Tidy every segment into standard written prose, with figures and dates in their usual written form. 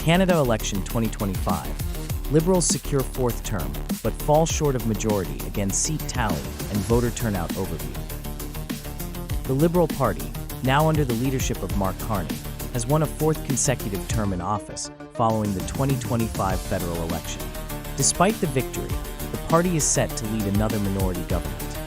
Canada election 2025. Liberals secure fourth term, but fall short of majority against seat tally and voter turnout overview. The Liberal Party, now under the leadership of Mark Carney, has won a fourth consecutive term in office following the 2025 federal election. Despite the victory, the party is set to lead another minority government.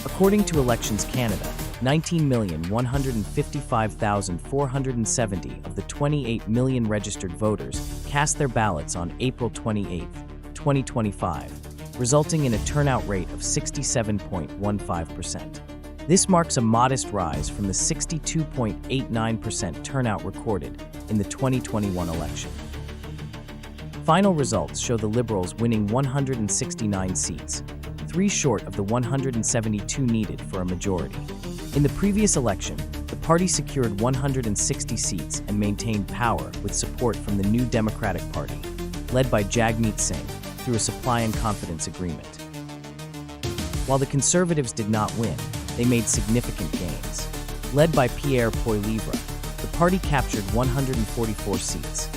According to Elections Canada, 19,155,470 of the 28 million registered voters cast their ballots on April 28, 2025, resulting in a turnout rate of 67.15%. This marks a modest rise from the 62.89% turnout recorded in the 2021 election. Final results show the Liberals winning 169 seats, 3 short of the 172 needed for a majority. In the previous election, the party secured 160 seats and maintained power with support from the New Democratic Party, led by Jagmeet Singh, through a supply and confidence agreement. While the Conservatives did not win, they made significant gains. Led by Pierre Poilievre, the party captured 144 seats,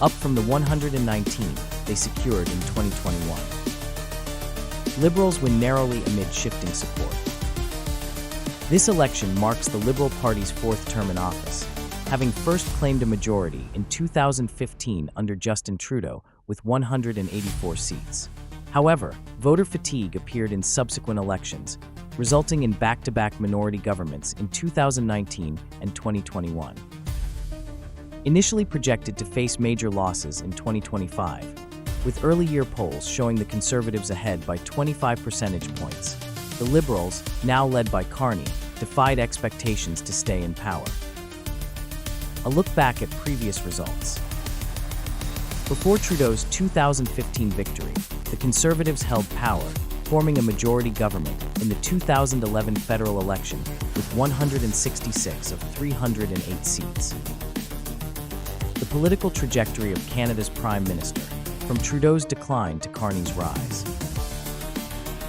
up from the 119 they secured in 2021. Liberals win narrowly amid shifting support. This election marks the Liberal Party's fourth term in office, having first claimed a majority in 2015 under Justin Trudeau with 184 seats. However, voter fatigue appeared in subsequent elections, resulting in back-to-back minority governments in 2019 and 2021. Initially projected to face major losses in 2025, with early year polls showing the Conservatives ahead by 25 percentage points, the Liberals, now led by Carney, defied expectations to stay in power. A look back at previous results. Before Trudeau's 2015 victory, the Conservatives held power, forming a majority government in the 2011 federal election with 166 of 308 seats. The political trajectory of Canada's Prime Minister, from Trudeau's decline to Carney's rise.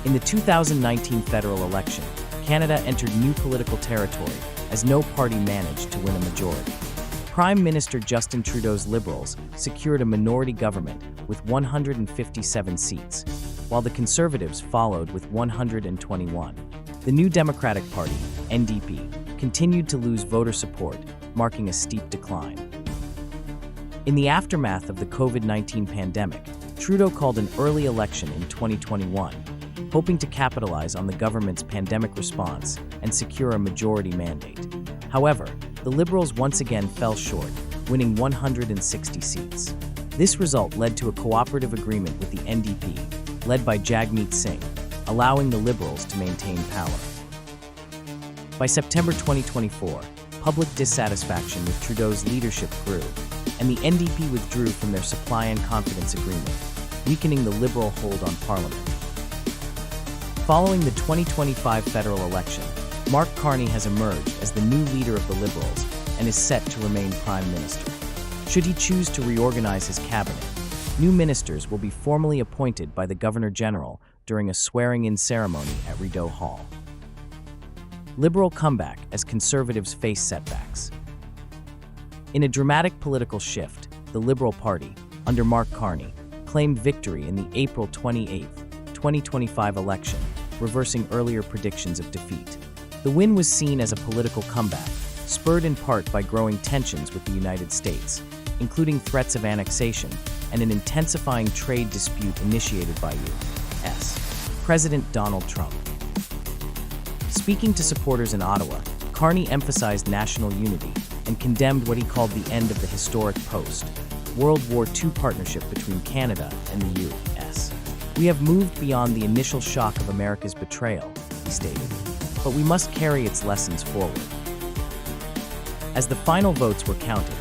In the 2019 federal election, Canada entered new political territory as no party managed to win a majority. Prime Minister Justin Trudeau's Liberals secured a minority government with 157 seats, while the Conservatives followed with 121. The New Democratic Party, NDP, continued to lose voter support, marking a steep decline. In the aftermath of the COVID-19 pandemic, Trudeau called an early election in 2021, hoping to capitalize on the government's pandemic response and secure a majority mandate. However, the Liberals once again fell short, winning 160 seats. This result led to a cooperative agreement with the NDP, led by Jagmeet Singh, allowing the Liberals to maintain power. By September 2024, public dissatisfaction with Trudeau's leadership grew, and the NDP withdrew from their supply and confidence agreement, weakening the Liberal hold on Parliament. Following the 2025 federal election, Mark Carney has emerged as the new leader of the Liberals and is set to remain Prime Minister. Should he choose to reorganize his cabinet, new ministers will be formally appointed by the Governor-General during a swearing-in ceremony at Rideau Hall. Liberal comeback as Conservatives face setbacks. In a dramatic political shift, the Liberal Party, under Mark Carney, claimed victory in the April 28, 2025 election, reversing earlier predictions of defeat. The win was seen as a political comeback, spurred in part by growing tensions with the United States, including threats of annexation and an intensifying trade dispute initiated by U.S. President Donald Trump. Speaking to supporters in Ottawa, Carney emphasized national unity and condemned what he called the end of the historic post-World War II partnership between Canada and the U.S. "We have moved beyond the initial shock of America's betrayal," he stated, "but we must carry its lessons forward." As the final votes were counted,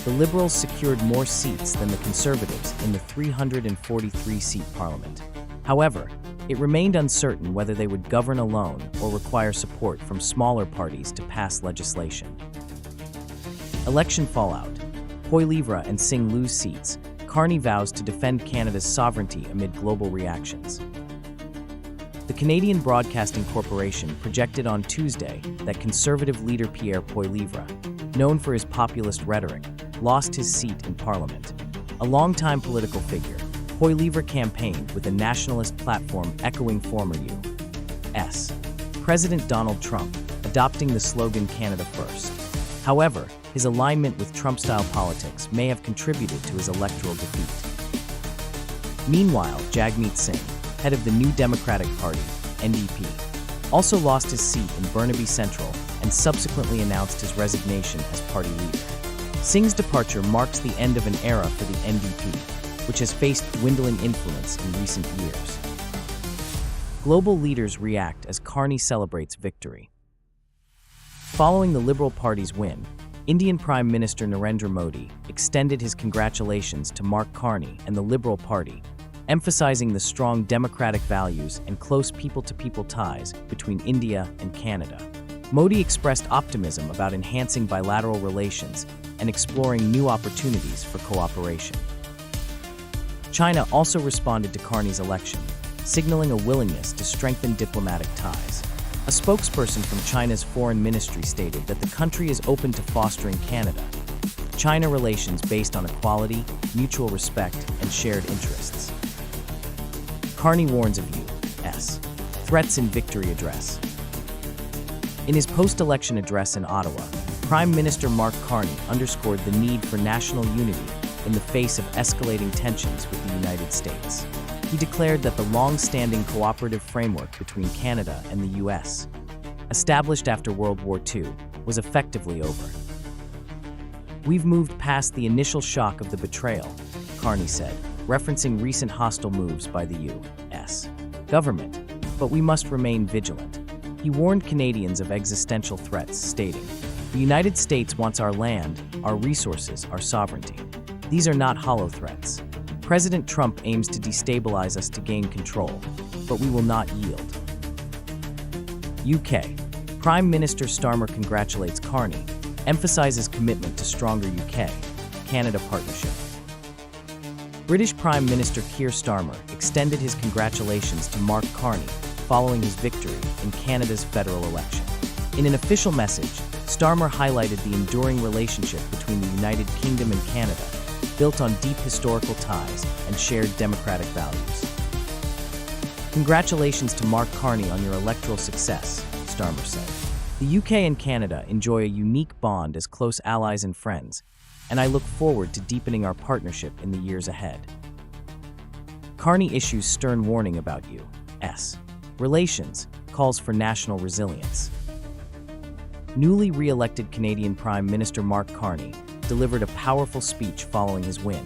the Liberals secured more seats than the Conservatives in the 343-seat Parliament. However, it remained uncertain whether they would govern alone or require support from smaller parties to pass legislation. Election fallout. Poilievre and Singh lose seats. Carney vows to defend Canada's sovereignty amid global reactions. The Canadian Broadcasting Corporation projected on Tuesday that Conservative leader Pierre Poilievre, known for his populist rhetoric, lost his seat in parliament. A longtime political figure, Poilievre campaigned with a nationalist platform echoing former U.S. President Donald Trump, adopting the slogan Canada First. However, his alignment with Trump-style politics may have contributed to his electoral defeat. Meanwhile, Jagmeet Singh, head of the New Democratic Party, NDP, also lost his seat in Burnaby Central and subsequently announced his resignation as party leader. Singh's departure marks the end of an era for the NDP, which has faced dwindling influence in recent years. Global leaders react as Carney celebrates victory. Following the Liberal Party's win, Indian Prime Minister Narendra Modi extended his congratulations to Mark Carney and the Liberal Party, emphasizing the strong democratic values and close people-to-people ties between India and Canada. Modi expressed optimism about enhancing bilateral relations and exploring new opportunities for cooperation. China also responded to Carney's election, signaling a willingness to strengthen diplomatic ties. A spokesperson from China's foreign ministry stated that the country is open to fostering Canada-China relations based on equality, mutual respect, and shared interests. Carney warns of U.S. threats in victory address. In his post-election address in Ottawa, Prime Minister Mark Carney underscored the need for national unity in the face of escalating tensions with the United States. He declared that the long-standing cooperative framework between Canada and the U.S., established after World War II, was effectively over. "We've moved past the initial shock of the betrayal," Carney said, referencing recent hostile moves by the U.S. government, "but we must remain vigilant." He warned Canadians of existential threats, stating, "The United States wants our land, our resources, our sovereignty. These are not hollow threats. President Trump aims to destabilize us to gain control, but we will not yield." UK. Prime Minister Starmer congratulates Carney, emphasizes commitment to stronger UK-Canada partnership. British Prime Minister Keir Starmer extended his congratulations to Mark Carney following his victory in Canada's federal election. In an official message, Starmer highlighted the enduring relationship between the United Kingdom and Canada, built on deep historical ties and shared democratic values. "Congratulations to Mark Carney on your electoral success," Starmer said. "The UK and Canada enjoy a unique bond as close allies and friends, and I look forward to deepening our partnership in the years ahead." Carney issues stern warning about U.S. relations, calls for national resilience. Newly re-elected Canadian Prime Minister Mark Carney delivered a powerful speech following his win,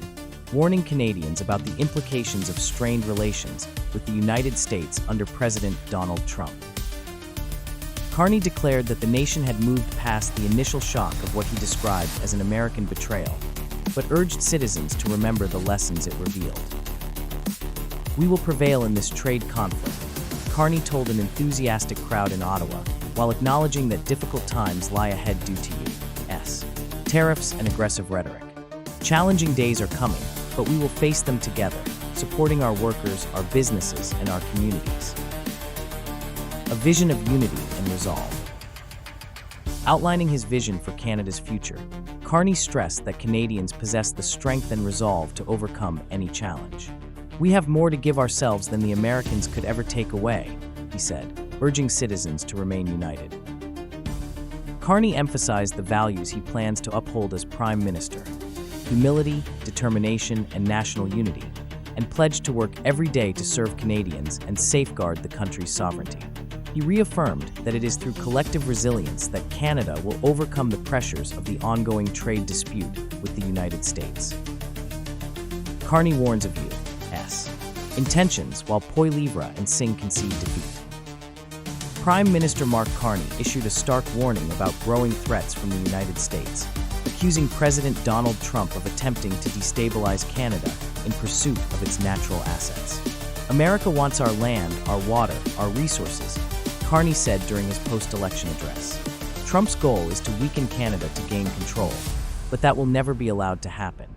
warning Canadians about the implications of strained relations with the United States under President Donald Trump. Carney declared that the nation had moved past the initial shock of what he described as an American betrayal, but urged citizens to remember the lessons it revealed. "We will prevail in this trade conflict," Carney told an enthusiastic crowd in Ottawa, while acknowledging that difficult times lie ahead due to U.S. tariffs and aggressive rhetoric. "Challenging days are coming, but we will face them together, supporting our workers, our businesses, and our communities." A vision of unity and resolve. Outlining his vision for Canada's future, Carney stressed that Canadians possess the strength and resolve to overcome any challenge. "We have more to give ourselves than the Americans could ever take away," he said, urging citizens to remain united. Carney emphasized the values he plans to uphold as Prime Minister: humility, determination, and national unity, and pledged to work every day to serve Canadians and safeguard the country's sovereignty. He reaffirmed that it is through collective resilience that Canada will overcome the pressures of the ongoing trade dispute with the United States. Carney warns of U.S. intentions while Poilievre and Singh concede defeat. Prime Minister Mark Carney issued a stark warning about growing threats from the United States, accusing President Donald Trump of attempting to destabilize Canada in pursuit of its natural assets. "America wants our land, our water, our resources," Carney said during his post-election address. "Trump's goal is to weaken Canada to gain control, but that will never be allowed to happen."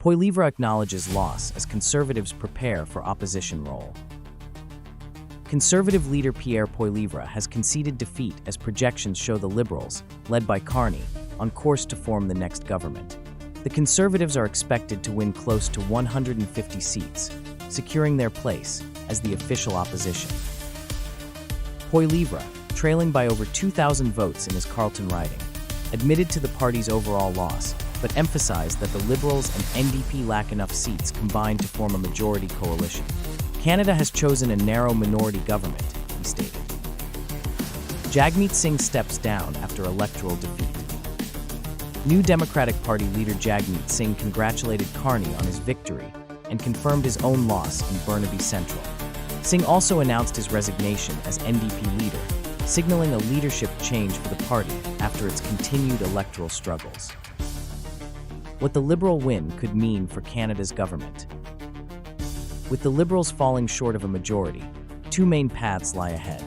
Poilievre acknowledges loss as Conservatives prepare for opposition role. Conservative leader Pierre Poilievre has conceded defeat as projections show the Liberals, led by Carney, on course to form the next government. The Conservatives are expected to win close to 150 seats, securing their place as the official opposition. Poilievre, trailing by over 2,000 votes in his Carleton riding, admitted to the party's overall loss, but emphasized that the Liberals and NDP lack enough seats combined to form a majority coalition. Canada has chosen a narrow minority government, he stated. Jagmeet Singh steps down after electoral defeat. New Democratic Party leader Jagmeet Singh congratulated Carney on his victory and confirmed his own loss in Burnaby Central. Singh also announced his resignation as NDP leader, signaling a leadership change for the party after its continued electoral struggles. What the Liberal win could mean for Canada's government. With the Liberals falling short of a majority, two main paths lie ahead.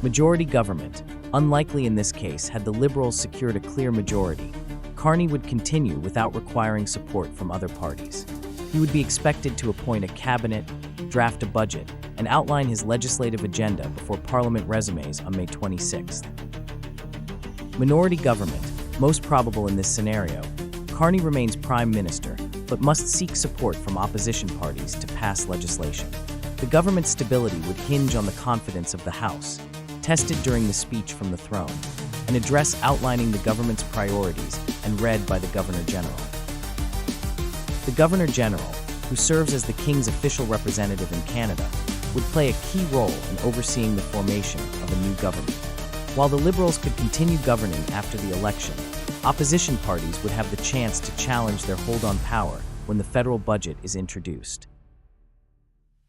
Majority government. Unlikely in this case, had the Liberals secured a clear majority, Carney would continue without requiring support from other parties. He would be expected to appoint a cabinet, draft a budget, and outline his legislative agenda before Parliament resumes on May 26th. Minority government. Most probable in this scenario, Carney remains Prime Minister, but must seek support from opposition parties to pass legislation. The government's stability would hinge on the confidence of the House, tested during the speech from the throne, an address outlining the government's priorities and read by the Governor-General. The Governor-General, who serves as the King's official representative in Canada, would play a key role in overseeing the formation of a new government. While the Liberals could continue governing after the election, opposition parties would have the chance to challenge their hold on power when the federal budget is introduced.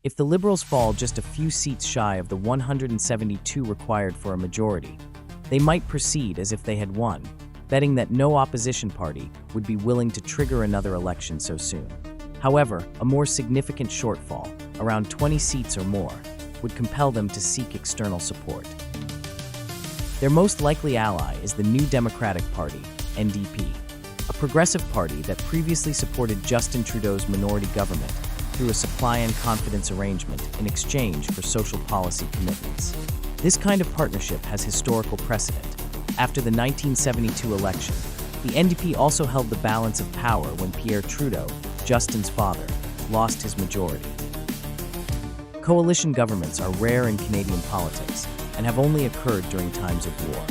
If the Liberals fall just a few seats shy of the 172 required for a majority, they might proceed as if they had won, betting that no opposition party would be willing to trigger another election so soon. However, a more significant shortfall, around 20 seats or more, would compel them to seek external support. Their most likely ally is the New Democratic Party, NDP, a progressive party that previously supported Justin Trudeau's minority government through a supply and confidence arrangement in exchange for social policy commitments. This kind of partnership has historical precedent. After the 1972 election, the NDP also held the balance of power when Pierre Trudeau, Justin's father, lost his majority. Coalition governments are rare in Canadian politics and have only occurred during times of war.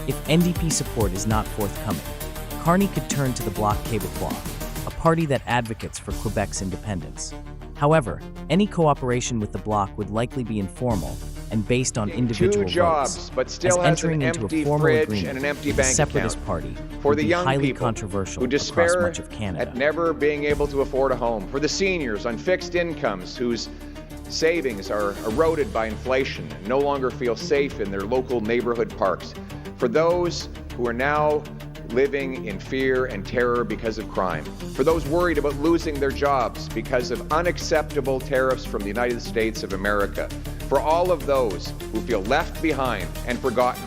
If NDP support is not forthcoming, Carney could turn to the Bloc Québécois, a party that advocates for Quebec's independence. However, any cooperation with the Bloc would likely be informal and based on individual votes, but still as entering into a formal agreement and an empty with the bank separatist account. party For would the be young highly people controversial who across despair much of Canada. at never being able to afford a home. For the seniors on fixed incomes whose savings are eroded by inflation and no longer feel safe in their local neighborhood parks. For those who are now living in fear and terror because of crime. For those worried about losing their jobs because of unacceptable tariffs from the United States of America. For all of those who feel left behind and forgotten,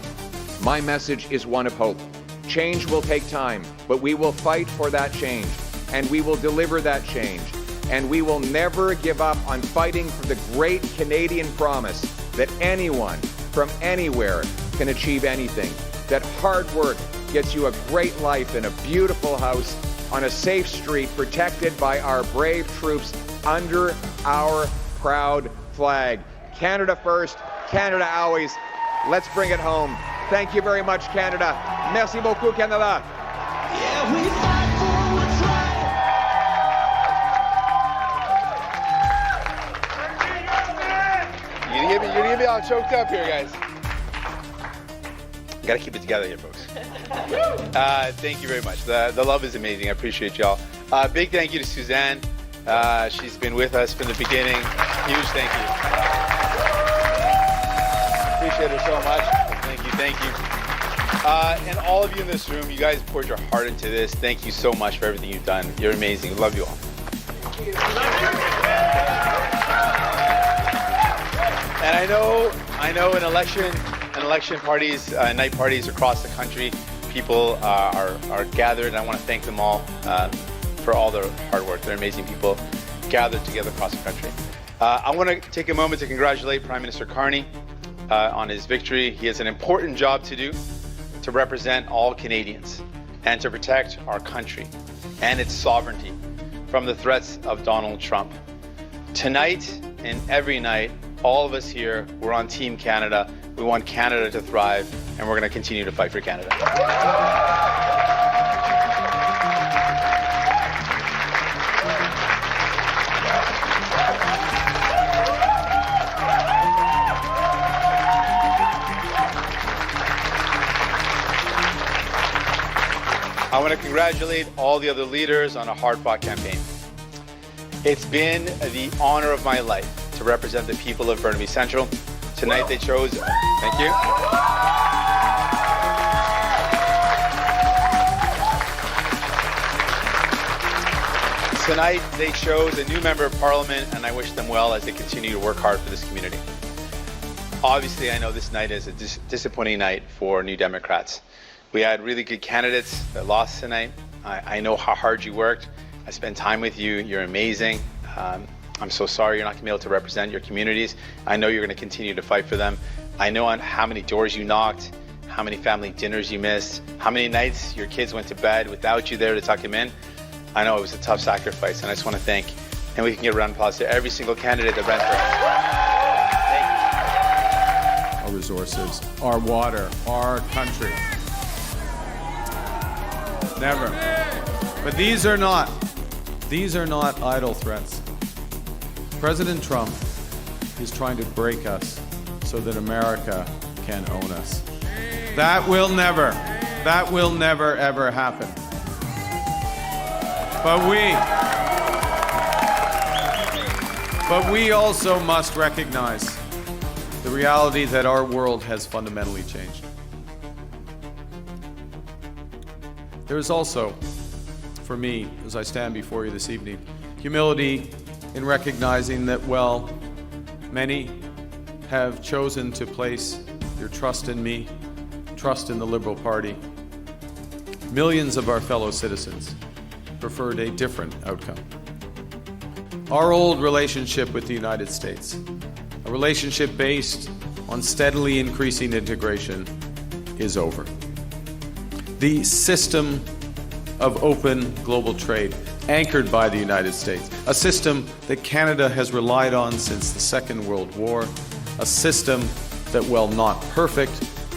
my message is one of hope. Change will take time, but we will fight for that change, and we will deliver that change. And we will never give up on fighting for the great Canadian promise that anyone from anywhere can achieve anything, that hard work gets you a great life in a beautiful house on a safe street protected by our brave troops under our proud flag. Canada first, Canada always. Let's bring it home. Thank you very much, Canada. Merci beaucoup, Canada. Yeah, we fight for what's right. You're gonna get me all choked up here, guys. Gotta keep it together here, folks. Thank you very much. The love is amazing. I appreciate y'all. Big thank you to Suzanne. She's been with us from the beginning. Huge thank you. Appreciate her so much. Thank you. And all of you in this room, you guys poured your heart into this. Thank you so much for everything you've done. You're amazing. Love you all. And I know an election parties, night parties across the country, people are gathered, and I want to thank them all for all their hard work. They're amazing people gathered together across the country. I want to take a moment to congratulate Prime Minister Carney on his victory. He has an important job to do. to represent all Canadians and to protect our country and its sovereignty from the threats of Donald Trump. Tonight and every night, all of us here, we're on Team Canada. We want Canada to thrive, and we're going to continue to fight for Canada. I want to congratulate all the other leaders on a hard-fought campaign. It's been the honor of my life to represent the people of Burnaby Central. Tonight they chose, thank you. Tonight they chose a new member of Parliament, and I wish them well as they continue to work hard for this community. Obviously, I know this night is a disappointing night for New Democrats. We had really good candidates that lost tonight. I know how hard you worked. I spent time with you. You're amazing. I'm so sorry you're not going to be able to represent your communities. I know you're going to continue to fight for them. I know on how many doors you knocked, how many family dinners you missed, how many nights your kids went to bed without you there to tuck them in. I know it was a tough sacrifice, and I just want to thank, and we can give a round of applause to every single candidate that ran for us. Thank you. Our resources, our water, our country. Never. But these are not idle threats. President Trump is trying to break us so that America can own us. That will never ever happen. But we also must recognize the reality that our world has fundamentally changed. There is also, for me, as I stand before you this evening, humility in recognizing that, well, many have chosen to place their trust in me, trust in the Liberal Party. Millions of our fellow citizens preferred a different outcome. Our old relationship with the United States, a relationship based on steadily increasing integration, is over. The system of open global trade, anchored by the United States, a system that Canada has relied on since the Second World War, a system that, while not perfect,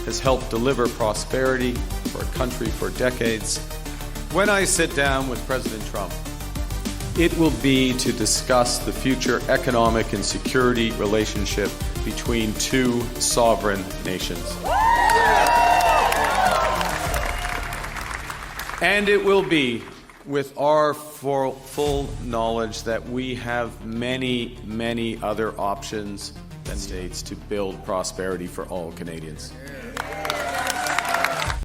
has helped deliver prosperity for a country for decades. When I sit down with President Trump, it will be to discuss the future economic and security relationship between two sovereign nations. And it will be with our full knowledge that we have many, many other options than states to build prosperity for all Canadians.